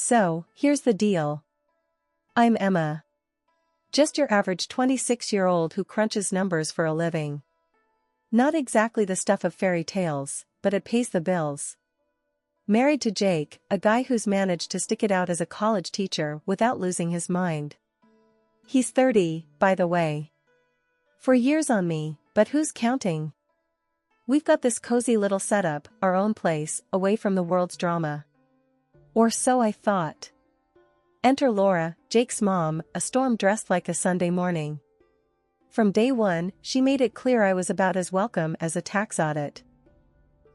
So, here's the deal. I'm Emma. Just your average 26-year-old who crunches numbers for a living. Not exactly the stuff of fairy tales, but it pays the bills. Married to Jake, a guy who's managed to stick it out as a college teacher without losing his mind. He's 30, by the way. 4 years on me, but who's counting? We've got this cozy little setup, our own place, away from the world's drama. Or so I thought. Enter Laura, Jake's mom, a storm dressed like a Sunday morning. From day one, she made it clear I was about as welcome as a tax audit.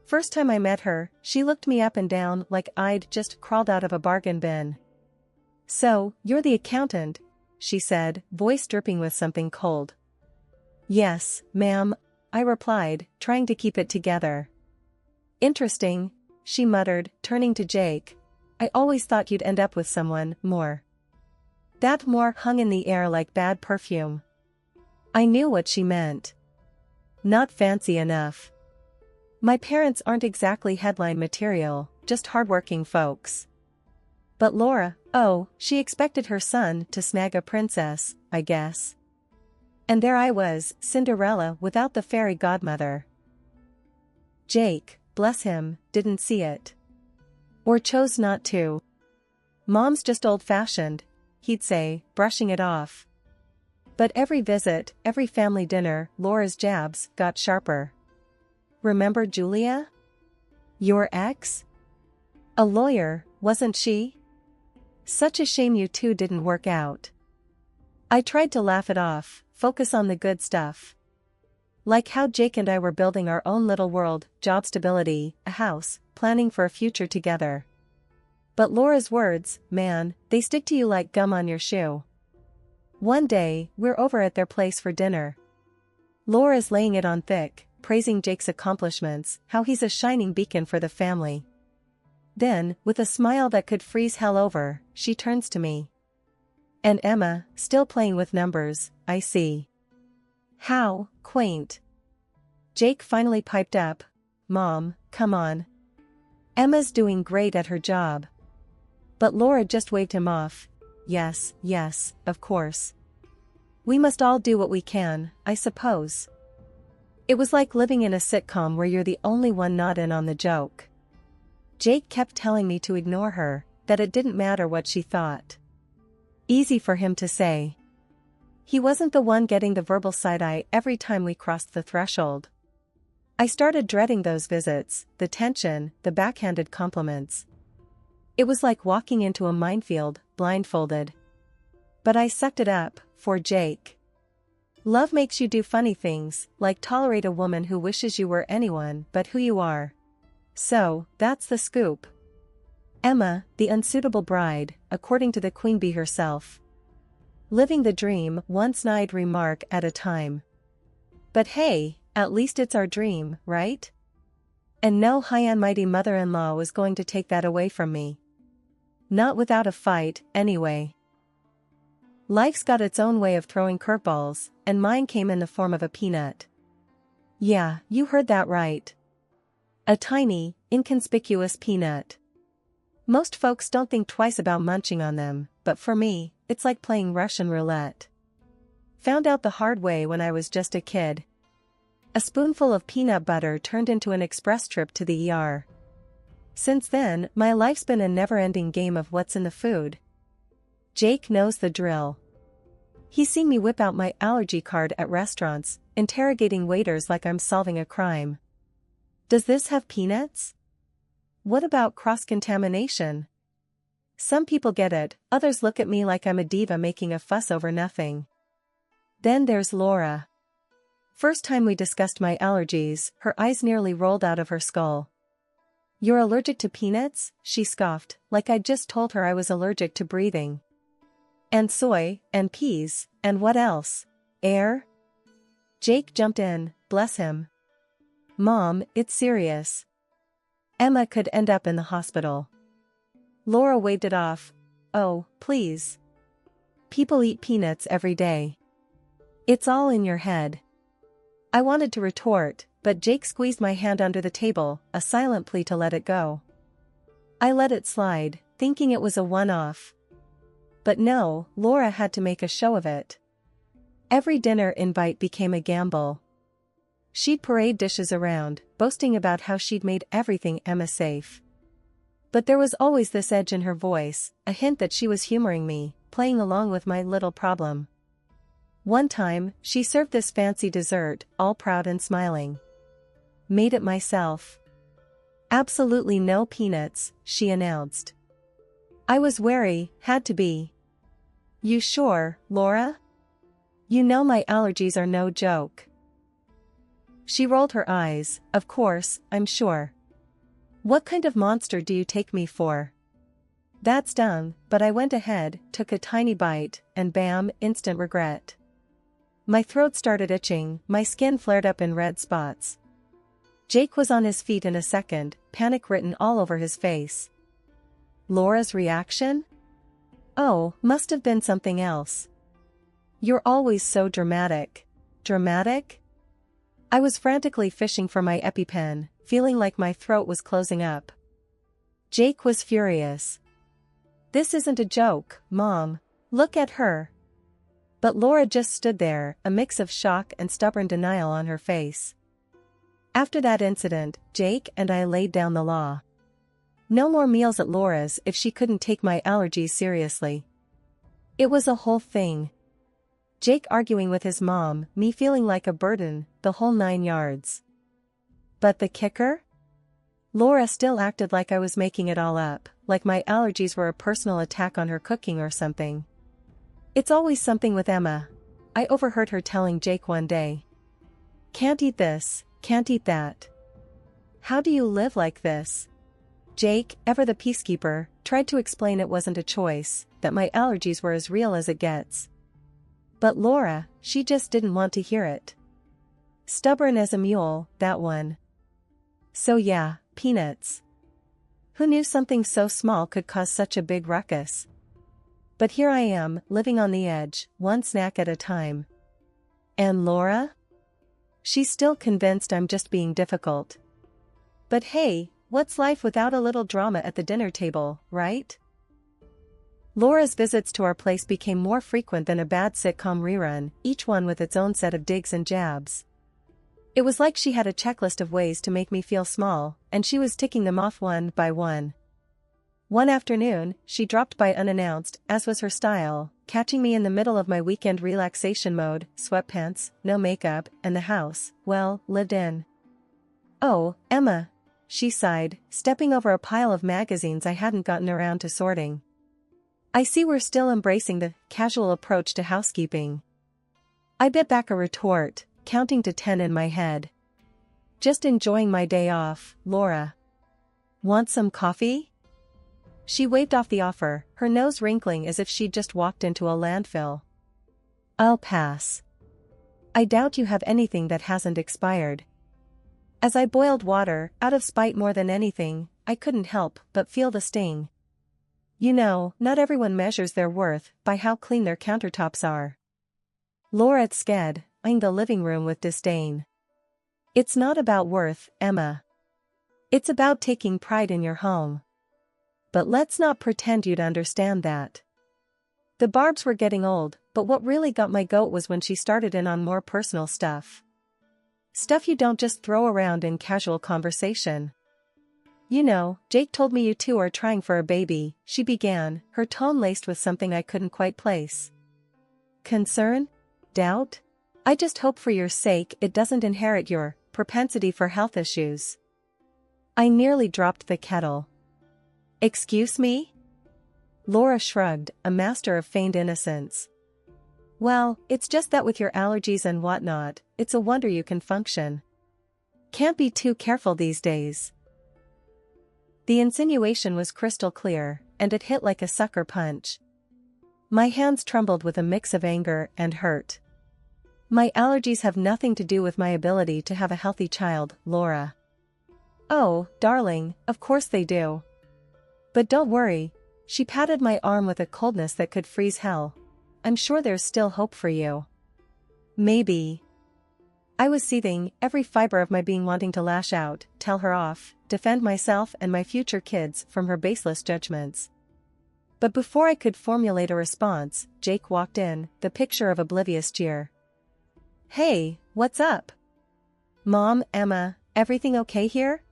First time I met her, she looked me up and down like I'd just crawled out of a bargain bin. "So, you're the accountant," she said, voice dripping with something cold. "Yes, ma'am," I replied, trying to keep it together. "Interesting," she muttered, turning to Jake. "I always thought you'd end up with someone more." That more hung in the air like bad perfume. I knew what she meant. Not fancy enough. My parents aren't exactly headline material, just hardworking folks. But Laura, oh, she expected her son to snag a princess, I guess. And there I was, Cinderella without the fairy godmother. Jake, bless him, didn't see it. Or chose not to. "Mom's just old-fashioned," he'd say, brushing it off. But every visit, every family dinner, Laura's jabs got sharper. "Remember Julia? Your ex? A lawyer, wasn't she? Such a shame you two didn't work out." I tried to laugh it off, focus on the good stuff. Like how Jake and I were building our own little world, job stability, a house, planning for a future together. But Laura's words, man, they stick to you like gum on your shoe. One day, we're over at their place for dinner. Laura's laying it on thick, praising Jake's accomplishments, how he's a shining beacon for the family. Then, with a smile that could freeze hell over, she turns to me. "And Emma, still playing with numbers, I see. How quaint." Jake finally piped up, "Mom, come on. Emma's doing great at her job." But Laura just waved him off. Yes, of course. We must all do what we can, I suppose. It was like living in a sitcom where you're the only one not in on the joke. Jake kept telling me to ignore her, that it didn't matter what she thought. Easy for him to say. He wasn't the one getting the verbal side-eye every time we crossed the threshold. I started dreading those visits, the tension, the backhanded compliments. It was like walking into a minefield, blindfolded. But I sucked it up, for Jake. Love makes you do funny things, like tolerate a woman who wishes you were anyone but who you are. So, that's the scoop. Emma, the unsuitable bride, according to the queen bee herself. Living the dream, one snide remark at a time. But hey, at least it's our dream, right? And no high and mighty mother-in-law was going to take that away from me. Not without a fight, anyway. Life's got its own way of throwing curveballs, and mine came in the form of a peanut. Yeah, you heard that right. A tiny, inconspicuous peanut. Most folks don't think twice about munching on them, but for me, it's like playing Russian roulette. Found out the hard way when I was just a kid. A spoonful of peanut butter turned into an express trip to the ER. Since then, my life's been a never-ending game of what's in the food. Jake knows the drill. He's seen me whip out my allergy card at restaurants, interrogating waiters like I'm solving a crime. Does this have peanuts? What about cross-contamination? Some people get it, others look at me like I'm a diva making a fuss over nothing. Then there's Laura. First time we discussed my allergies, her eyes nearly rolled out of her skull. "You're allergic to peanuts?" she scoffed, like I'd just told her I was allergic to breathing. "And soy, and peas, and what else? Air?" Jake jumped in, bless him. "Mom, it's serious. Emma could end up in the hospital." Laura waved it off. "Oh, please. People eat peanuts every day. It's all in your head." I wanted to retort, but Jake squeezed my hand under the table, a silent plea to let it go. I let it slide, thinking it was a one-off. But no, Laura had to make a show of it. Every dinner invite became a gamble. She'd parade dishes around, boasting about how she'd made everything Emma safe. But there was always this edge in her voice, a hint that she was humoring me, playing along with my little problem. One time, she served this fancy dessert, all proud and smiling. Made it myself. Absolutely no peanuts, she announced. I was wary, had to be. You sure, Laura? You know my allergies are no joke. She rolled her eyes. Of course, I'm sure. What kind of monster do you take me for? That stung, but I went ahead, took a tiny bite, and bam, instant regret. My throat started itching, my skin flared up in red spots. Jake was on his feet in a second, panic written all over his face. Laura's reaction? Oh, must have been something else. You're always so dramatic. Dramatic? I was frantically fishing for my EpiPen, feeling like my throat was closing up. Jake was furious. This isn't a joke, Mom. Look at her. But Laura just stood there, a mix of shock and stubborn denial on her face. After that incident, Jake and I laid down the law. No more meals at Laura's if she couldn't take my allergies seriously. It was a whole thing. Jake arguing with his mom, me feeling like a burden, the whole 9 yards. But the kicker? Laura still acted like I was making it all up, like my allergies were a personal attack on her cooking or something. It's always something with Emma. I overheard her telling Jake one day. Can't eat this, can't eat that. How do you live like this? Jake, ever the peacekeeper, tried to explain it wasn't a choice, that my allergies were as real as it gets. But Laura, she just didn't want to hear it. Stubborn as a mule, that one. So yeah, peanuts. Who knew something so small could cause such a big ruckus? But here I am, living on the edge, one snack at a time. And Laura? She's still convinced I'm just being difficult. But hey, what's life without a little drama at the dinner table, right? Laura's visits to our place became more frequent than a bad sitcom rerun, each one with its own set of digs and jabs. It was like she had a checklist of ways to make me feel small, and she was ticking them off one by one. One afternoon, she dropped by unannounced, as was her style, catching me in the middle of my weekend relaxation mode, sweatpants, no makeup, and the house, well, lived in. Oh, Emma, she sighed, stepping over a pile of magazines I hadn't gotten around to sorting. I see we're still embracing the casual approach to housekeeping. I bit back a retort, counting to 10 in my head. Just enjoying my day off, Laura. Want some coffee? She waved off the offer, her nose wrinkling as if she'd just walked into a landfill. I'll pass. I doubt you have anything that hasn't expired. As I boiled water, out of spite more than anything, I couldn't help but feel the sting. You know, not everyone measures their worth by how clean their countertops are. Laura sked, eyeing the living room with disdain. It's not about worth, Emma. It's about taking pride in your home. But let's not pretend you'd understand that. The barbs were getting old, but what really got my goat was when she started in on more personal stuff. Stuff you don't just throw around in casual conversation. You know, Jake told me you two are trying for a baby, she began, her tone laced with something I couldn't quite place. Concern? Doubt? I just hope for your sake it doesn't inherit your propensity for health issues. I nearly dropped the kettle. Excuse me? Laura shrugged, a master of feigned innocence. Well, it's just that with your allergies and whatnot, it's a wonder you can function. Can't be too careful these days. The insinuation was crystal clear, and it hit like a sucker punch. My hands trembled with a mix of anger and hurt. My allergies have nothing to do with my ability to have a healthy child, Laura. Oh, darling, of course they do. But don't worry, she patted my arm with a coldness that could freeze hell. I'm sure there's still hope for you. Maybe. I was seething, every fiber of my being wanting to lash out, tell her off, defend myself and my future kids from her baseless judgments. But before I could formulate a response, Jake walked in, the picture of oblivious jeer. "Hey, what's up? Mom, Emma, everything okay here?"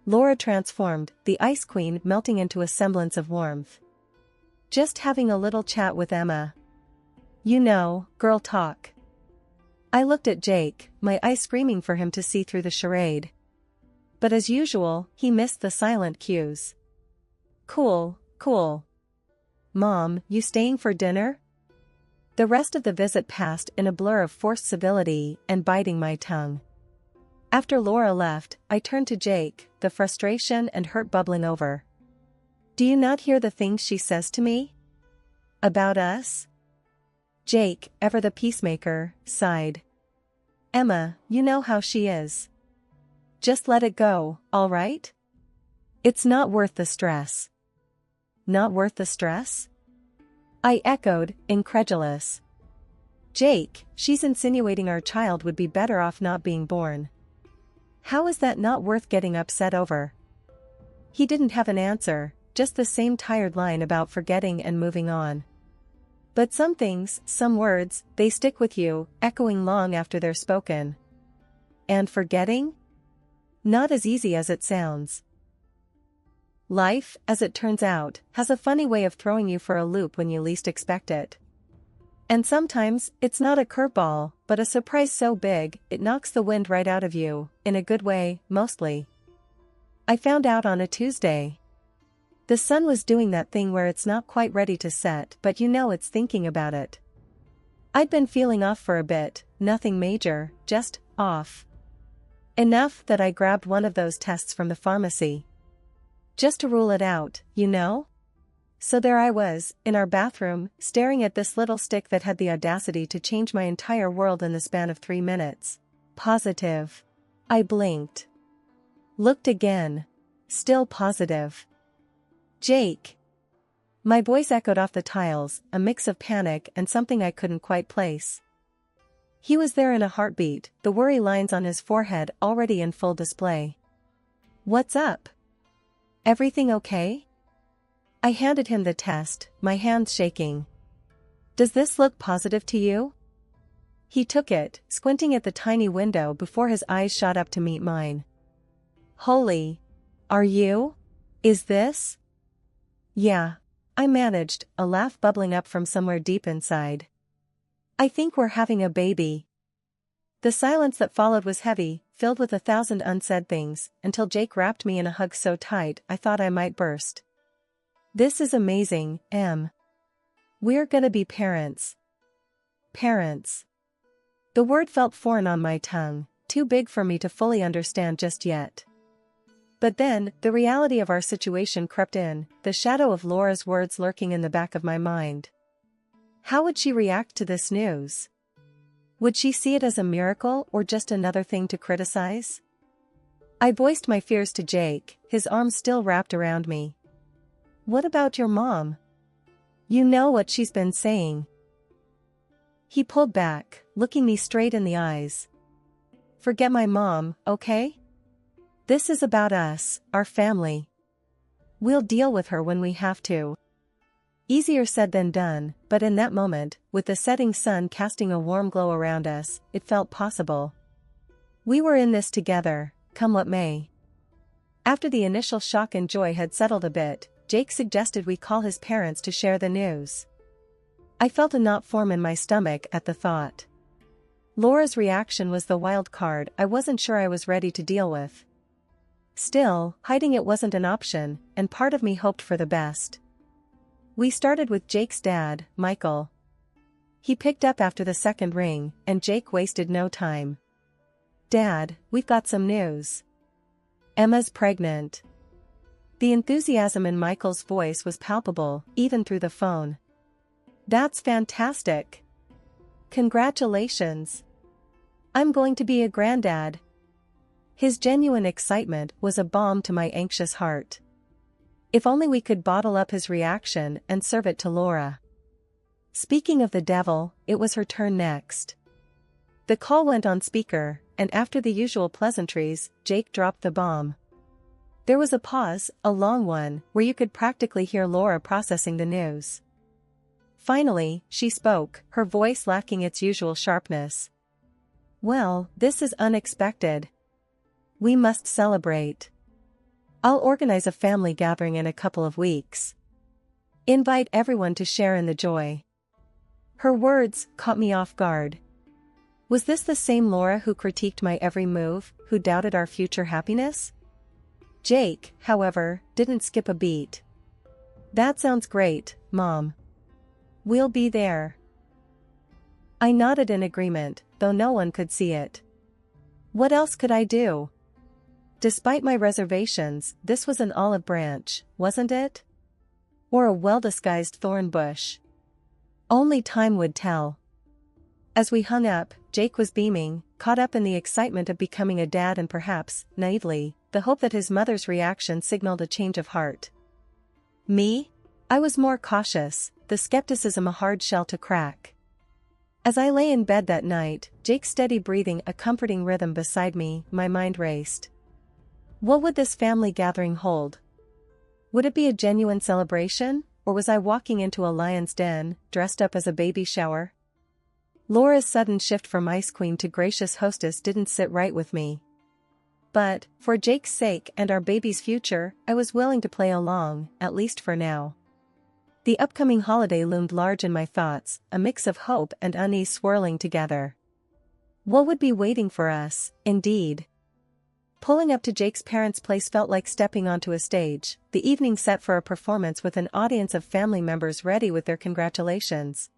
Laura transformed, the Ice Queen melting into a semblance of warmth. "Just having a little chat with Emma. You know, girl talk." I looked at Jake, my eyes screaming for him to see through the charade. But as usual, he missed the silent cues. "Cool, cool. Mom, you staying for dinner?" The rest of the visit passed in a blur of forced civility and biting my tongue. After Laura left, I turned to Jake, the frustration and hurt bubbling over. "Do you not hear the things she says to me? About us?" Jake, ever the peacemaker, sighed. "Emma, you know how she is. Just let it go, all right? It's not worth the stress." "Not worth the stress?" I echoed, incredulous. "Jake, she's insinuating our child would be better off not being born. How is that not worth getting upset over?" He didn't have an answer, just the same tired line about forgetting and moving on. But some things, some words, they stick with you, echoing long after they're spoken. And forgetting? Not as easy as it sounds. Life, as it turns out, has a funny way of throwing you for a loop when you least expect it. And sometimes, it's not a curveball, but a surprise so big, it knocks the wind right out of you, in a good way, mostly. I found out on a Tuesday. The sun was doing that thing where it's not quite ready to set, but you know it's thinking about it. I'd been feeling off for a bit, nothing major, just off. Enough that I grabbed one of those tests from the pharmacy. Just to rule it out, you know? So there I was, in our bathroom, staring at this little stick that had the audacity to change my entire world in the span of 3 minutes. Positive. I blinked. Looked again. Still positive. "Jake." My voice echoed off the tiles, a mix of panic and something I couldn't quite place. He was there in a heartbeat, the worry lines on his forehead already in full display. "What's up? Everything okay?" I handed him the test, my hands shaking. "Does this look positive to you?" He took it, squinting at the tiny window before his eyes shot up to meet mine. "Holy. Are you? Is this?" "Yeah," I managed, a laugh bubbling up from somewhere deep inside. "I think we're having a baby." The silence that followed was heavy, filled with 1,000 unsaid things, until Jake wrapped me in a hug so tight I thought I might burst. "This is amazing, Em. We're gonna be parents." Parents. The word felt foreign on my tongue, too big for me to fully understand just yet. But then, the reality of our situation crept in, the shadow of Laura's words lurking in the back of my mind. How would she react to this news? Would she see it as a miracle or just another thing to criticize? I voiced my fears to Jake, his arms still wrapped around me. "What about your mom? You know what she's been saying." He pulled back, looking me straight in the eyes. "Forget my mom, okay? This is about us, our family. We'll deal with her when we have to." Easier said than done, but in that moment, with the setting sun casting a warm glow around us, it felt possible. We were in this together, come what may. After the initial shock and joy had settled a bit, Jake suggested we call his parents to share the news. I felt a knot form in my stomach at the thought. Laura's reaction was the wild card I wasn't sure I was ready to deal with. Still, hiding it wasn't an option, and part of me hoped for the best. We started with Jake's dad, Michael. He picked up after the second ring, and Jake wasted no time. "Dad, we've got some news. Emma's pregnant." The enthusiasm in Michael's voice was palpable, even through the phone. "That's fantastic. Congratulations. I'm going to be a granddad." His genuine excitement was a balm to my anxious heart. If only we could bottle up his reaction and serve it to Laura. Speaking of the devil, it was her turn next. The call went on speaker, and after the usual pleasantries, Jake dropped the bomb. There was a pause, a long one, where you could practically hear Laura processing the news. Finally, she spoke, her voice lacking its usual sharpness. "Well, this is unexpected. We must celebrate. I'll organize a family gathering in a couple of weeks. Invite everyone to share in the joy." Her words caught me off guard. Was this the same Laura who critiqued my every move, who doubted our future happiness? Jake, however, didn't skip a beat. "That sounds great, Mom. We'll be there." I nodded in agreement, though no one could see it. What else could I do? Despite my reservations, this was an olive branch, wasn't it? Or a well-disguised thorn bush? Only time would tell. As we hung up, Jake was beaming, caught up in the excitement of becoming a dad and perhaps, naively, the hope that his mother's reaction signaled a change of heart. Me? I was more cautious, the skepticism a hard shell to crack. As I lay in bed that night, Jake's steady breathing a comforting rhythm beside me, my mind raced. What would this family gathering hold? Would it be a genuine celebration, or was I walking into a lion's den, dressed up as a baby shower? Laura's sudden shift from ice queen to gracious hostess didn't sit right with me. But, for Jake's sake and our baby's future, I was willing to play along, at least for now. The upcoming holiday loomed large in my thoughts, a mix of hope and unease swirling together. What would be waiting for us, indeed? Pulling up to Jake's parents' place felt like stepping onto a stage, the evening set for a performance with an audience of family members ready with their congratulations.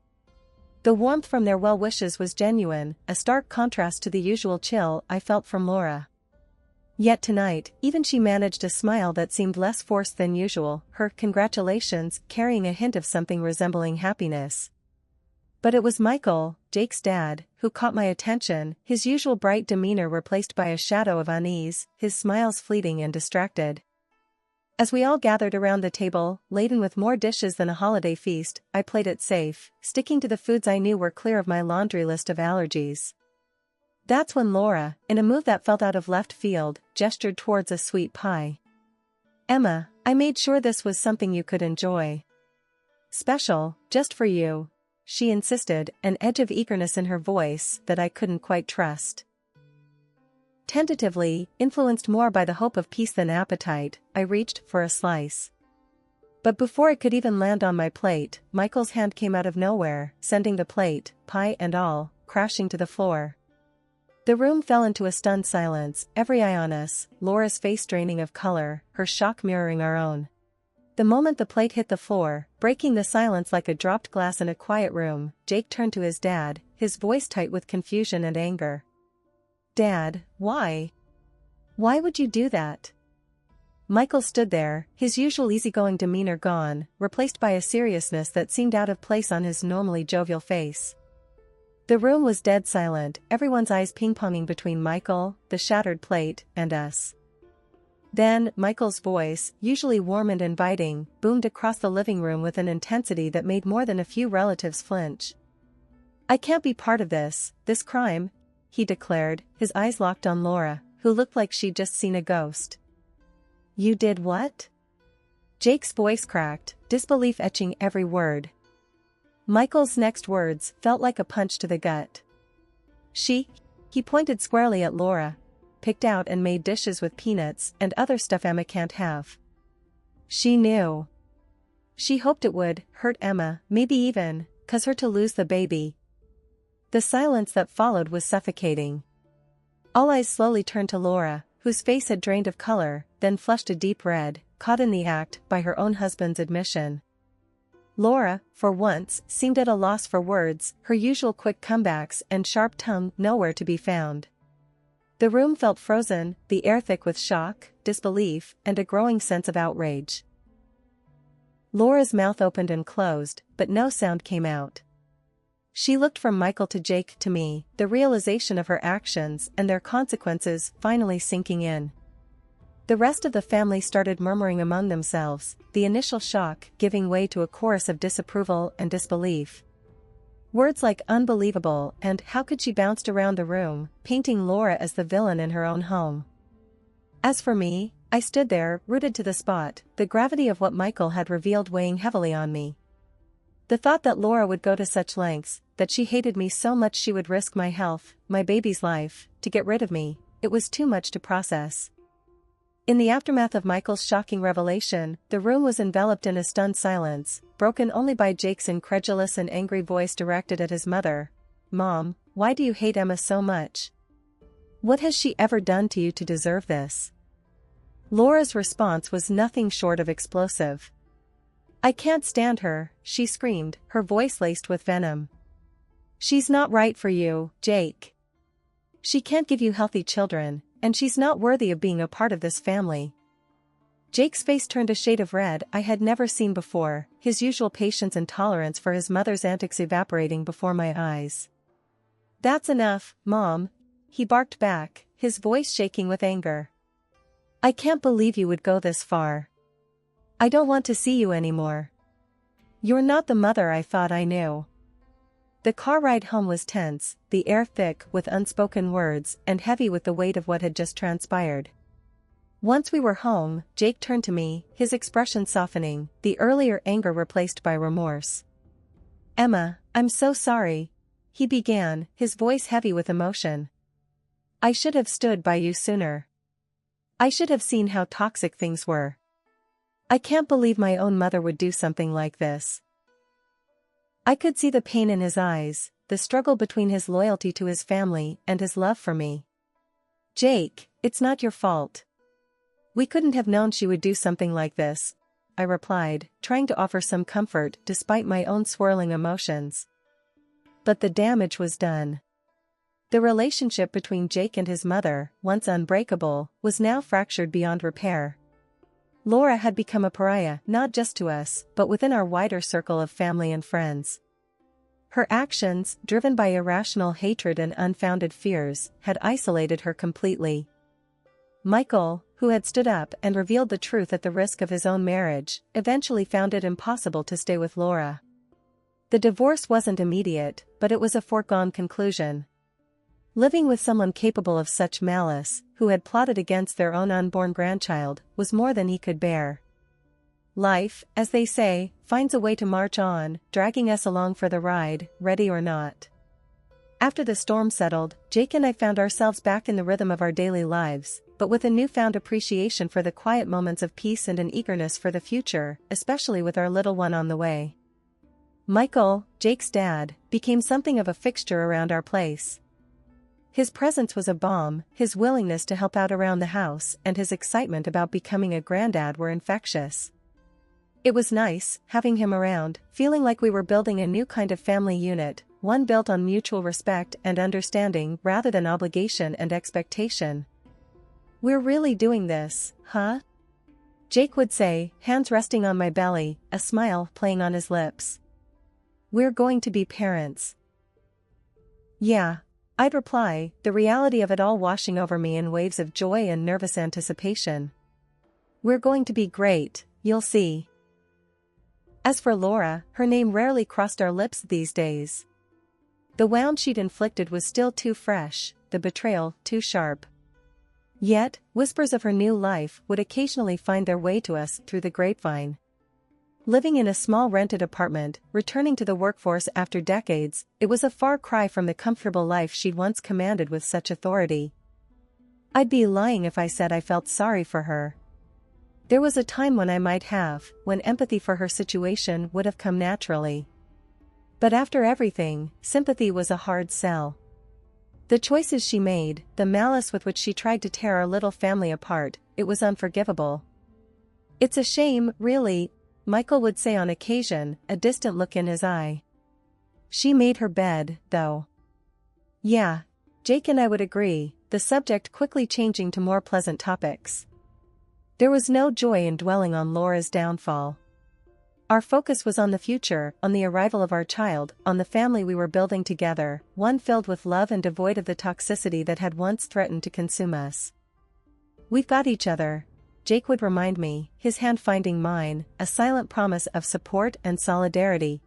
The warmth from their well wishes was genuine, a stark contrast to the usual chill I felt from Laura. Yet tonight, even she managed a smile that seemed less forced than usual, her congratulations carrying a hint of something resembling happiness. But it was Michael, Jake's dad, who caught my attention, his usual bright demeanor replaced by a shadow of unease, his smiles fleeting and distracted. As we all gathered around the table, laden with more dishes than a holiday feast, I played it safe, sticking to the foods I knew were clear of my laundry list of allergies. That's when Laura, in a move that felt out of left field, gestured towards a sweet pie. "Emma, I made sure this was something you could enjoy. Special, just for you," she insisted, an edge of eagerness in her voice that I couldn't quite trust. Tentatively, influenced more by the hope of peace than appetite, I reached for a slice. But before it could even land on my plate, Michael's hand came out of nowhere, sending the plate, pie and all, crashing to the floor. The room fell into a stunned silence, every eye on us, Laura's face draining of color, her shock mirroring our own. The moment the plate hit the floor, breaking the silence like a dropped glass in a quiet room, Jake turned to his dad, his voice tight with confusion and anger. "Dad, why? Why would you do that?" Michael stood there, his usual easygoing demeanor gone, replaced by a seriousness that seemed out of place on his normally jovial face. The room was dead silent, everyone's eyes ping-ponging between Michael, the shattered plate, and us. Then, Michael's voice, usually warm and inviting, boomed across the living room with an intensity that made more than a few relatives flinch. "I can't be part of this crime," he declared, his eyes locked on Laura, who looked like she'd just seen a ghost. "You did what?" Jake's voice cracked, disbelief etching every word. Michael's next words felt like a punch to the gut. He pointed squarely at Laura, picked out and made dishes with peanuts and other stuff Emma can't have. She knew. She hoped it would hurt Emma, maybe even cause her to lose the baby. The silence that followed was suffocating. All eyes slowly turned to Laura, whose face had drained of color, then flushed a deep red, caught in the act by her own husband's admission. Laura, for once, seemed at a loss for words, her usual quick comebacks and sharp tongue nowhere to be found. The room felt frozen, the air thick with shock, disbelief, and a growing sense of outrage. Laura's mouth opened and closed, but no sound came out. She looked from Michael to Jake to me, the realization of her actions and their consequences finally sinking in. The rest of the family started murmuring among themselves, the initial shock giving way to a chorus of disapproval and disbelief. Words like unbelievable and how could she bounced around the room, painting Laura as the villain in her own home. As for me, I stood there, rooted to the spot, the gravity of what Michael had revealed weighing heavily on me. The thought that Laura would go to such lengths, that she hated me so much she would risk my health, my baby's life, to get rid of me, it was too much to process. In the aftermath of Michael's shocking revelation, the room was enveloped in a stunned silence, broken only by Jake's incredulous and angry voice directed at his mother. "Mom, why do you hate Emma so much? What has she ever done to you to deserve this?" Laura's response was nothing short of explosive. "I can't stand her," she screamed, her voice laced with venom. "She's not right for you, Jake. She can't give you healthy children, and she's not worthy of being a part of this family." Jake's face turned a shade of red I had never seen before, his usual patience and tolerance for his mother's antics evaporating before my eyes. "That's enough, Mom," he barked back, his voice shaking with anger. "I can't believe you would go this far. I don't want to see you anymore. You're not the mother I thought I knew." The car ride home was tense, the air thick with unspoken words and heavy with the weight of what had just transpired. Once we were home, Jake turned to me, his expression softening, the earlier anger replaced by remorse. "Emma, I'm so sorry," he began, his voice heavy with emotion. "I should have stood by you sooner. I should have seen how toxic things were. I can't believe my own mother would do something like this." I could see the pain in his eyes, the struggle between his loyalty to his family and his love for me. "Jake, it's not your fault. We couldn't have known she would do something like this," I replied, trying to offer some comfort despite my own swirling emotions. But the damage was done. The relationship between Jake and his mother, once unbreakable, was now fractured beyond repair. Laura had become a pariah not just to us, but within our wider circle of family and friends. Her actions, driven by irrational hatred and unfounded fears, had isolated her completely. Michael, who had stood up and revealed the truth at the risk of his own marriage, eventually found it impossible to stay with Laura. The divorce wasn't immediate, but it was a foregone conclusion. Living with someone capable of such malice, who had plotted against their own unborn grandchild, was more than he could bear. Life, as they say, finds a way to march on, dragging us along for the ride, ready or not. After the storm settled, Jake and I found ourselves back in the rhythm of our daily lives, but with a newfound appreciation for the quiet moments of peace and an eagerness for the future, especially with our little one on the way. Michael, Jake's dad, became something of a fixture around our place. His presence was a balm, his willingness to help out around the house and his excitement about becoming a granddad were infectious. It was nice, having him around, feeling like we were building a new kind of family unit, one built on mutual respect and understanding rather than obligation and expectation. "We're really doing this, huh?" Jake would say, hands resting on my belly, a smile playing on his lips. "We're going to be parents." "Yeah," I'd reply, the reality of it all washing over me in waves of joy and nervous anticipation. "We're going to be great, you'll see." As for Laura, her name rarely crossed our lips these days. The wound she'd inflicted was still too fresh, the betrayal too sharp. Yet, whispers of her new life would occasionally find their way to us through the grapevine. Living in a small rented apartment, returning to the workforce after decades, it was a far cry from the comfortable life she'd once commanded with such authority. I'd be lying if I said I felt sorry for her. There was a time when I might have, when empathy for her situation would have come naturally. But after everything, sympathy was a hard sell. The choices she made, the malice with which she tried to tear our little family apart, it was unforgivable. "It's a shame, really," Michael would say on occasion, a distant look in his eye. "She made her bed, though." "Yeah," Jake and I would agree, the subject quickly changing to more pleasant topics. There was no joy in dwelling on Laura's downfall. Our focus was on the future, on the arrival of our child, on the family we were building together, one filled with love and devoid of the toxicity that had once threatened to consume us. "We've got each other," Jake would remind me, his hand finding mine, a silent promise of support and solidarity.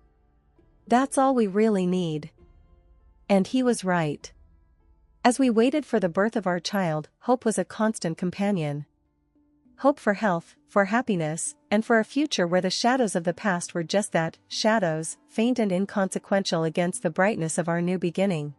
"That's all we really need." And he was right. As we waited for the birth of our child, hope was a constant companion. Hope for health, for happiness, and for a future where the shadows of the past were just that, shadows, faint and inconsequential against the brightness of our new beginning.